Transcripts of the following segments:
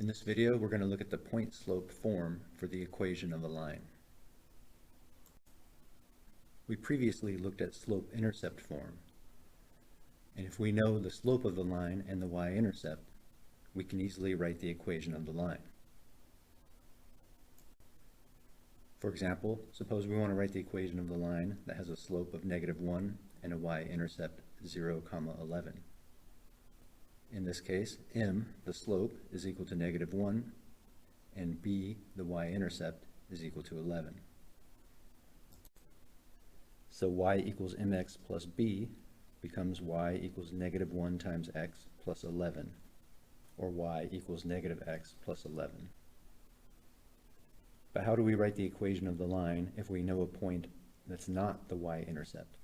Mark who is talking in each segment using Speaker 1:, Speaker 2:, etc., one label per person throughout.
Speaker 1: In this video, we're going to look at the point-slope form for the equation of a line. We previously looked at slope-intercept form, and if we know the slope of the line and the y-intercept, we can easily write the equation of the line. For example, suppose we want to write the equation of the line that has a slope of -1 and a y-intercept 0, 11. In this case, m, the slope, is equal to -1, and b, the y-intercept, is equal to 11. So y equals mx plus b becomes y equals -1 times x plus 11, or y equals -x plus 11. But how do we write the equation of the line if we know a point that's not the y-intercept?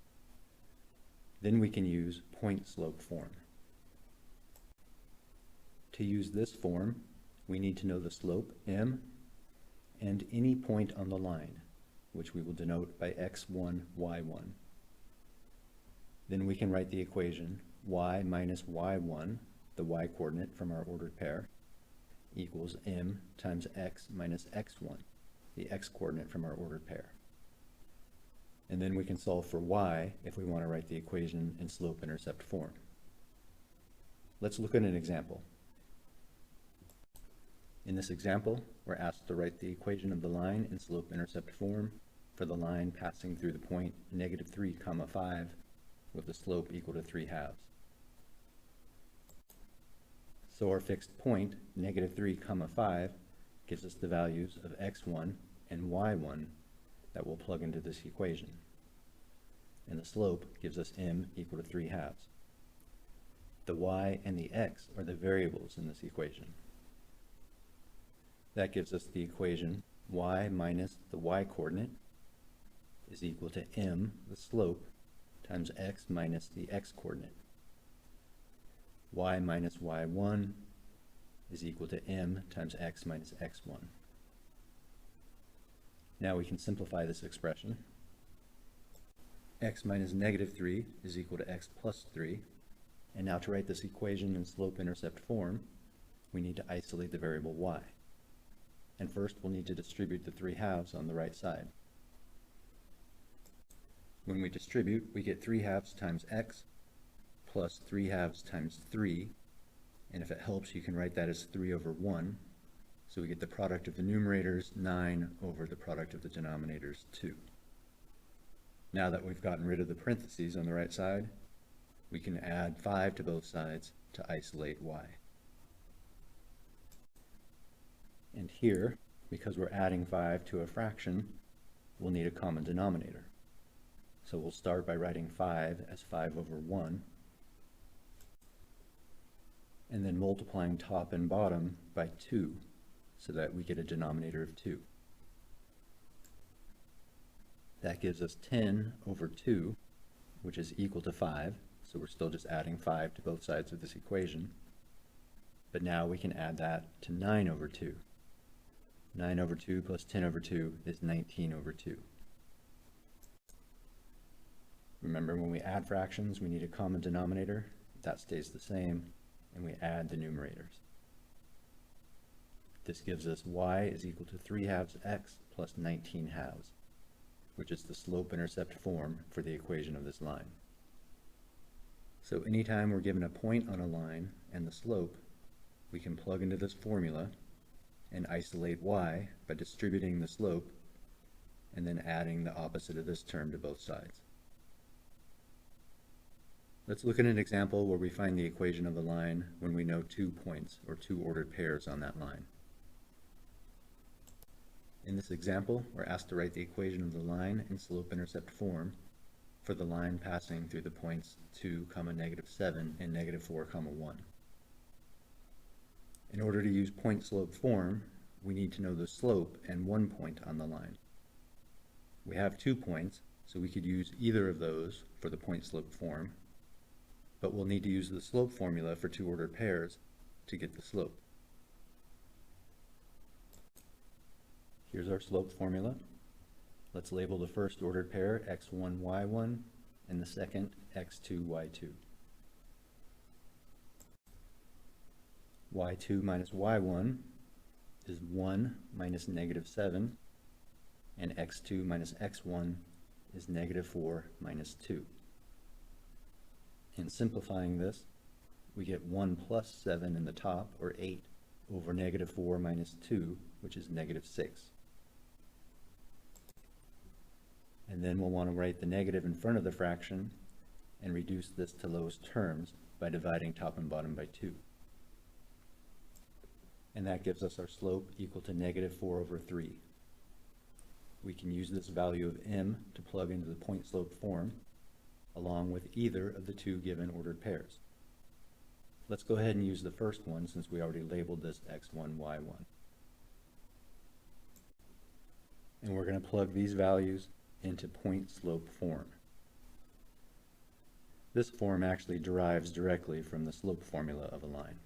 Speaker 1: Then we can use point-slope form. To use this form, we need to know the slope, m, and any point on the line, which we will denote by x1, y1. Then we can write the equation y minus y1, the y-coordinate from our ordered pair, equals m times x minus x1, the x-coordinate from our ordered pair. And then we can solve for y if we want to write the equation in slope-intercept form. Let's look at an example. In this example, we're asked to write the equation of the line in slope-intercept form for the line passing through the point -3, 5 with a slope equal to 3/2. So our fixed point, -3, 5, gives us the values of x1 and y1 that we'll plug into this equation. And the slope gives us m equal to 3/2. The y and the x are the variables in this equation. That gives us the equation y minus the y-coordinate is equal to m, the slope, times x minus the x-coordinate. Y minus y1 is equal to m times x minus x1. Now we can simplify this expression. X minus -3 is equal to x plus 3. And now to write this equation in slope-intercept form, we need to isolate the variable y. And first we'll need to distribute the 3/2 on the right side. When we distribute, we get 3/2 times x plus 3/2 times 3, and if it helps you can write that as 3/1, so we get the product of the numerators 9 over the product of the denominators 2. Now that we've gotten rid of the parentheses on the right side, we can add 5 to both sides to isolate y. And here, because we're adding 5 to a fraction, we'll need a common denominator. So we'll start by writing 5 as 5/1, and then multiplying top and bottom by 2, so that we get a denominator of 2. That gives us 10/2, which is equal to 5, so we're still just adding 5 to both sides of this equation. But now we can add that to 9/2. 9/2 plus 10/2 is 19/2. Remember, when we add fractions, we need a common denominator. That stays the same, and we add the numerators. This gives us y is equal to 3/2 x plus 19/2, which is the slope-intercept form for the equation of this line. So anytime we're given a point on a line and the slope, we can plug into this formula and isolate y by distributing the slope and then adding the opposite of this term to both sides. Let's look at an example where we find the equation of the line when we know 2 points or 2 ordered pairs on that line. In this example, we're asked to write the equation of the line in slope-intercept form for the line passing through the points 2, -7 and -4, 1. In order to use point-slope form, we need to know the slope and 1 point on the line. We have 2 points, so we could use either of those for the point-slope form, but we'll need to use the slope formula for 2 ordered pairs to get the slope. Here's our slope formula. Let's label the first ordered pair x1, y1, and the second x2, y2. y2 minus y1 is 1 minus negative 7, and x2 minus x1 is negative 4 minus 2. In simplifying this, we get 1 plus 7 in the top, or 8, over negative 4 minus 2, which is negative 6. And then we'll want to write the negative in front of the fraction and reduce this to lowest terms by dividing top and bottom by 2. And that gives us our slope equal to negative 4 over 3. We can use this value of m to plug into the point slope form, along with either of the two given ordered pairs. Let's go ahead and use the first one since we already labeled this x1, y1. And we're going to plug these values into point slope form. This form actually derives directly from the slope formula of a line.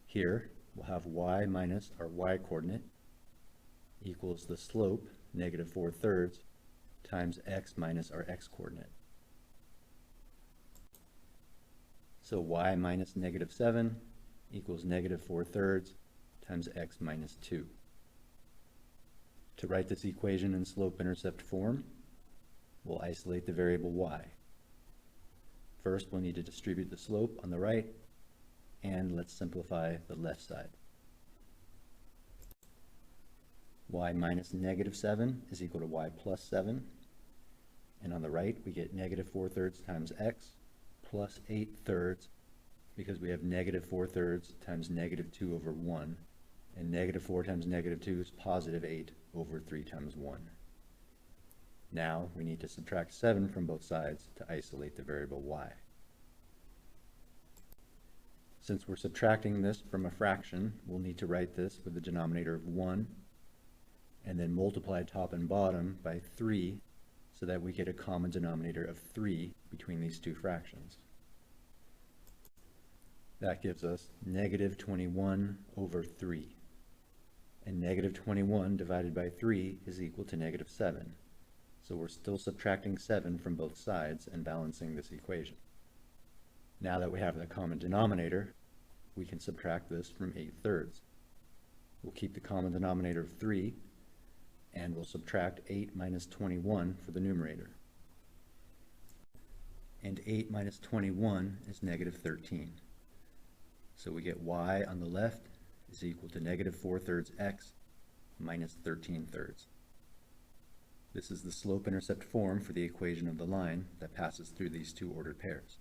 Speaker 1: Here we'll have y minus our y coordinate equals the slope, negative 4/3, times x minus our x coordinate. So y minus negative 7 equals negative 4/3 times x minus 2. To write this equation in slope-intercept form, we'll isolate the variable y. First, we'll need to distribute the slope on the right, and let's simplify the left side. Y minus negative 7 is equal to y plus 7, and on the right we get negative 4/3 times x plus 8/3, because we have negative 4/3 times negative 2 over 1, and negative 4 times negative 2 is positive 8 over 3 times 1. Now we need to subtract 7 from both sides to isolate the variable y. Since we're subtracting this from a fraction, we'll need to write this with the denominator of 1, and then multiply top and bottom by 3, so that we get a common denominator of 3 between these two fractions. That gives us negative 21 over 3. And negative 21 divided by 3 is equal to negative 7. So we're still subtracting 7 from both sides and balancing this equation. Now that we have the common denominator, we can subtract this from 8/3. We'll keep the common denominator of 3, and we'll subtract 8 minus 21 for the numerator. And 8 minus 21 is negative 13. So we get y on the left is equal to negative 4/3 x minus 13/3. This is the slope-intercept form for the equation of the line that passes through these two ordered pairs.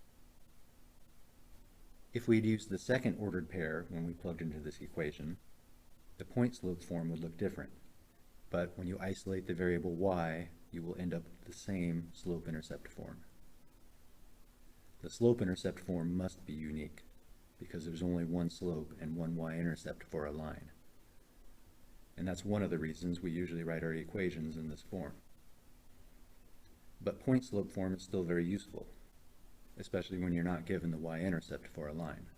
Speaker 1: If we'd used the second ordered pair when we plugged into this equation, the point slope form would look different. But when you isolate the variable y, you will end up with the same slope-intercept form. The slope-intercept form must be unique, because there's only one slope and one y-intercept for a line. And that's one of the reasons we usually write our equations in this form. But point slope form is still very useful, especially when you're not given the y-intercept for a line.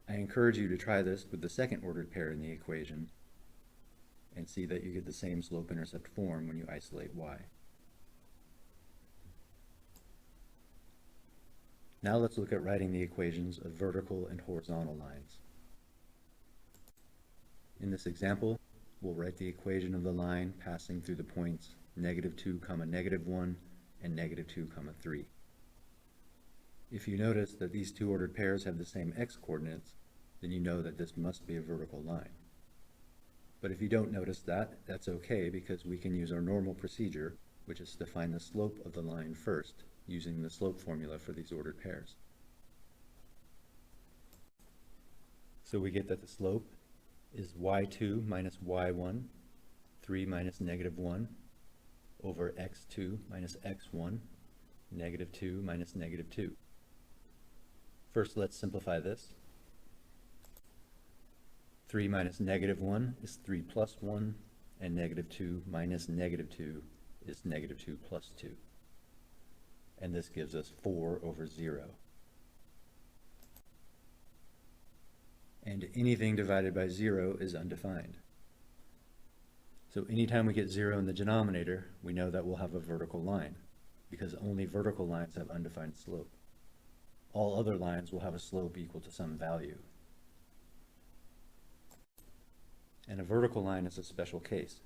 Speaker 1: I encourage you to try this with the second ordered pair in the equation and see that you get the same slope-intercept form when you isolate y. Now let's look at writing the equations of vertical and horizontal lines. In this example, we'll write the equation of the line passing through the points negative 2, negative 1, and negative 2, 3. If you notice that these two ordered pairs have the same x-coordinates, then you know that this must be a vertical line. But if you don't notice that, that's okay, because we can use our normal procedure, which is to find the slope of the line first, using the slope formula for these ordered pairs. So we get that the slope is y2 minus y1, 3 minus negative 1, over x2 minus x1, negative 2 minus negative 2. First, let's simplify this. 3 minus negative 1 is 3 plus 1, and negative 2 minus negative 2 is negative 2 plus 2. And this gives us 4 over 0. And anything divided by 0 is undefined. So anytime we get 0 in the denominator, we know that we'll have a vertical line, because only vertical lines have undefined slope. all other lines will have a slope equal to some value. And a vertical line is a special case.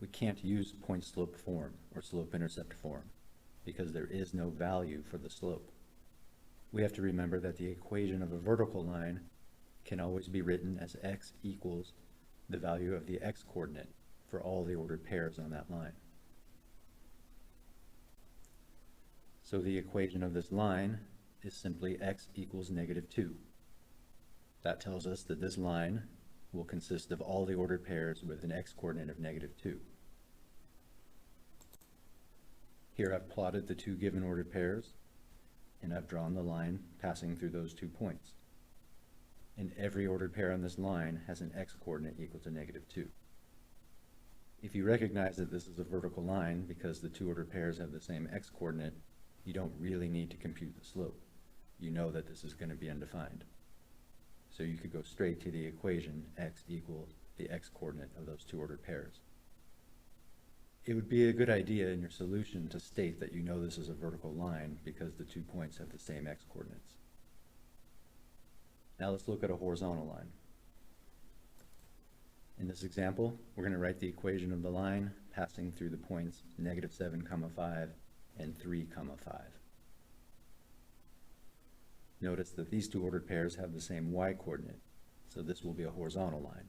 Speaker 1: We can't use point-slope form or slope-intercept form because there is no value for the slope. We have to remember that the equation of a vertical line can always be written as x equals the value of the x-coordinate for all the ordered pairs on that line. So the equation of this line is simply x equals -2. That tells us that this line will consist of all the ordered pairs with an x-coordinate of -2. Here I've plotted the two given ordered pairs, and I've drawn the line passing through those 2 points. And every ordered pair on this line has an x-coordinate equal to -2. If you recognize that this is a vertical line because the two ordered pairs have the same x-coordinate, you don't really need to compute the slope. You know that this is going to be undefined. So you could go straight to the equation x equals the x-coordinate of those two ordered pairs. It would be a good idea in your solution to state that you know this is a vertical line because the 2 points have the same x-coordinates. Now let's look at a horizontal line. In this example, we're going to write the equation of the line passing through the points -7, 5 and 3, 5. Notice that these two ordered pairs have the same y-coordinate, so this will be a horizontal line.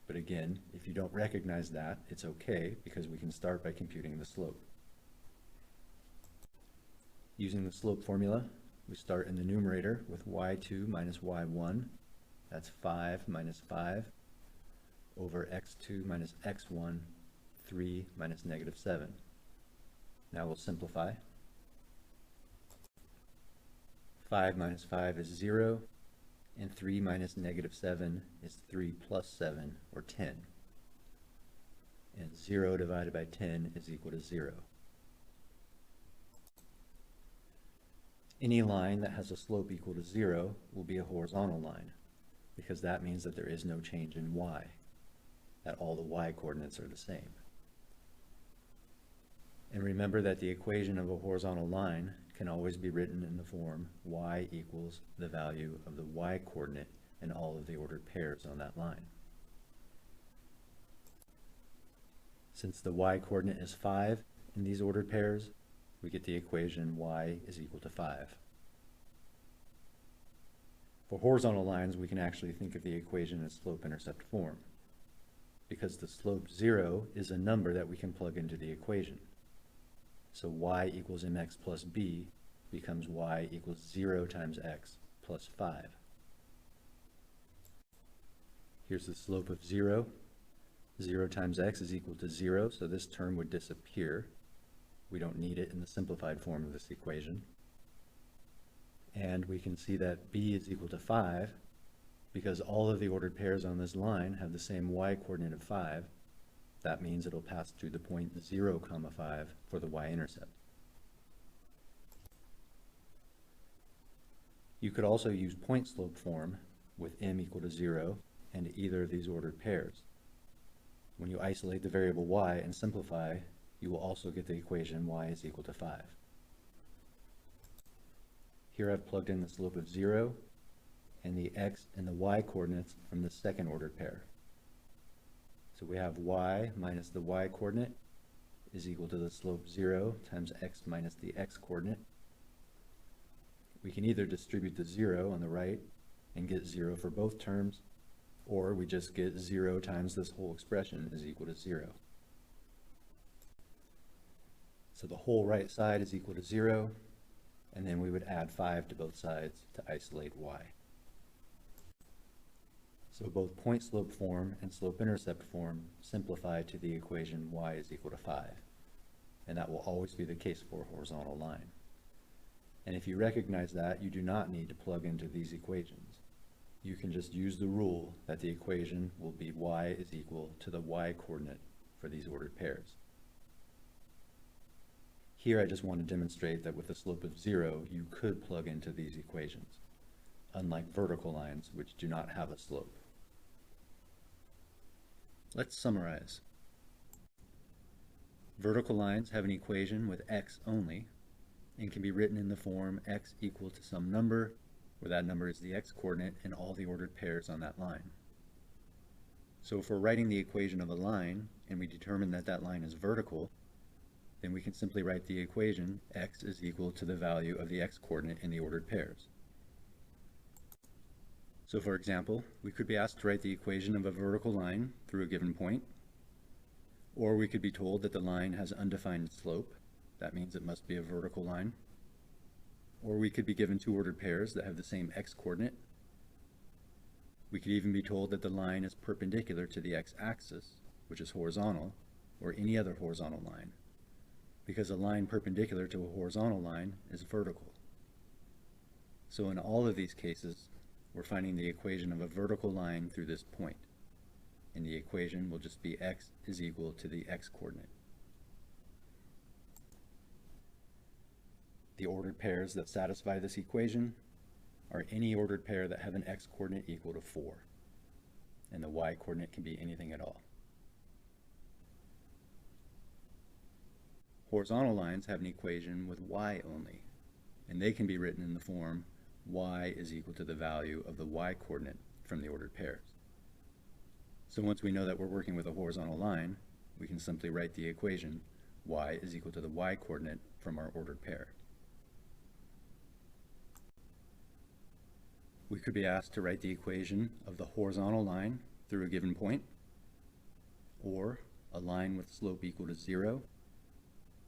Speaker 1: But again, if you don't recognize that, it's okay because we can start by computing the slope. Using the slope formula, we start in the numerator with y2 minus y1. That's 5 minus 5 over x2 minus x1, 3 minus -7. Now we'll simplify. 5 minus 5 is 0, and 3 minus -7 is 3 plus 7, or 10. And 0 divided by 10 is equal to 0. Any line that has a slope equal to 0 will be a horizontal line, because that means that there is no change in y, that all the y-coordinates are the same. And remember that the equation of a horizontal line can always be written in the form y equals the value of the y-coordinate in all of the ordered pairs on that line. Since the y-coordinate is 5 in these ordered pairs, we get the equation y is equal to 5. For horizontal lines, we can actually think of the equation as slope-intercept form, because the slope 0 is a number that we can plug into the equation. So y equals mx plus b becomes y equals 0 times x plus 5. Here's the slope of 0. 0 times x is equal to 0, so this term would disappear. We don't need it in the simplified form of this equation. And we can see that b is equal to 5 because all of the ordered pairs on this line have the same y-coordinate of 5. That means it'll pass through the point 0, 5 for the y-intercept. You could also use point slope form with m equal to 0 and either of these ordered pairs. When you isolate the variable y and simplify, you will also get the equation y is equal to 5. Here I've plugged in the slope of 0 and the x and the y coordinates from the second ordered pair. So we have y minus the y coordinate is equal to the slope 0 times x minus the x coordinate. We can either distribute the 0 on the right and get 0 for both terms, or we just get 0 times this whole expression is equal to 0. So the whole right side is equal to 0, and then we would add 5 to both sides to isolate y. So both point slope form and slope intercept form simplify to the equation y is equal to 5, and that will always be the case for a horizontal line. And if you recognize that, you do not need to plug into these equations. You can just use the rule that the equation will be y is equal to the y coordinate for these ordered pairs. Here I just want to demonstrate that with a slope of 0, you could plug into these equations, unlike vertical lines which do not have a slope. Let's summarize. Vertical lines have an equation with x only, and can be written in the form x equal to some number, where that number is the x-coordinate in all the ordered pairs on that line. So if we're writing the equation of a line, and we determine that that line is vertical, then we can simply write the equation x is equal to the value of the x-coordinate in the ordered pairs. So for example, we could be asked to write the equation of a vertical line through a given point, or we could be told that the line has undefined slope. That means it must be a vertical line. Or we could be given two ordered pairs that have the same x-coordinate. We could even be told that the line is perpendicular to the x-axis, which is horizontal, or any other horizontal line, because a line perpendicular to a horizontal line is vertical. So in all of these cases, we're finding the equation of a vertical line through this point, and the equation will just be x is equal to the x-coordinate. The ordered pairs that satisfy this equation are any ordered pair that have an x-coordinate equal to 4, and the y-coordinate can be anything at all. Horizontal lines have an equation with y only, and they can be written in the form y is equal to the value of the y-coordinate from the ordered pairs. So once we know that we're working with a horizontal line, we can simply write the equation y is equal to the y-coordinate from our ordered pair. We could be asked to write the equation of the horizontal line through a given point, or a line with slope equal to 0,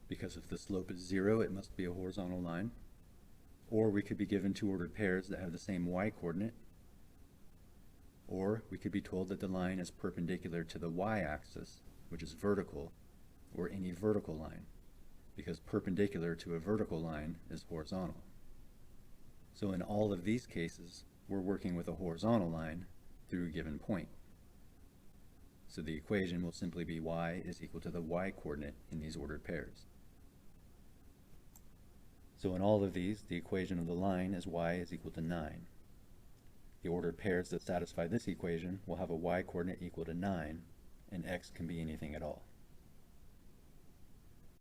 Speaker 1: because if the slope is 0, it must be a horizontal line. Or we could be given two ordered pairs that have the same y-coordinate, or we could be told that the line is perpendicular to the y-axis, which is vertical, or any vertical line, because perpendicular to a vertical line is horizontal. So in all of these cases, we're working with a horizontal line through a given point. So the equation will simply be y is equal to the y-coordinate in these ordered pairs. So in all of these, the equation of the line is y is equal to 9. The ordered pairs that satisfy this equation will have a y-coordinate equal to 9, and x can be anything at all.